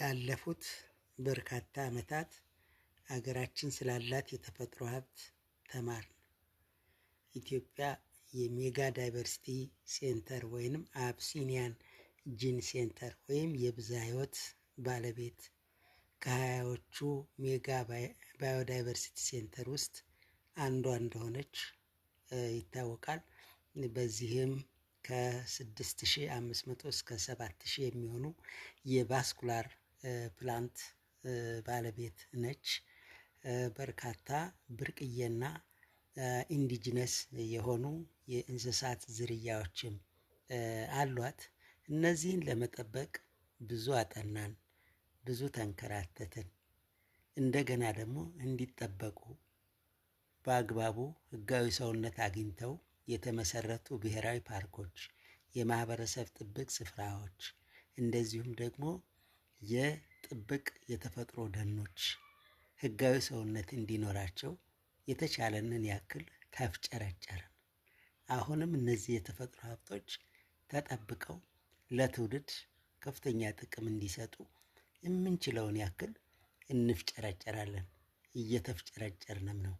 ላለፉት በርካታ ዓመታት አገራችን ስላላት የተፈጥሮ ሀብት ተማርን። ኢትዮጵያ የሜጋ ዳይቨርሲቲ ሴንተር ወይም አብሲኒያን ጂን ሴንተር ወይም የብዝሃ ሕይወት ባለቤት ከ20ዎቹ ሜጋ ባዮዳይቨርሲቲ ሴንተር ውስጥ አንዷ እንደሆነች ይታወቃል። በዚህም ከ6500 እስከ 7000 የሚሆኑ የቫስኩላር ፕላንት ባለቤት ነች። በርካታ ብርቅዬና ኢንዲጂነስ የሆኑ የእንስሳት ዝርያዎችም አሏት። እነዚህን ለመጠበቅ ብዙ አጠናን፣ ብዙ ተንከራተትን። እንደገና ደግሞ እንዲጠበቁ በአግባቡ ህጋዊ ሰውነት አግኝተው የተመሰረቱ ብሔራዊ ፓርኮች፣ የማህበረሰብ ጥብቅ ስፍራዎች እንደዚሁም ደግሞ የጥብቅ የተፈጥሮ ደኖች ህጋዊ ሰውነት እንዲኖራቸው የተቻለንን ያክል ተፍጨረጨርን። አሁንም እነዚህ የተፈጥሮ ሀብቶች ተጠብቀው ለትውልድ ከፍተኛ ጥቅም እንዲሰጡ የምንችለውን ያክል እንፍጨረጨራለን፣ እየተፍጨረጨርንም ነው።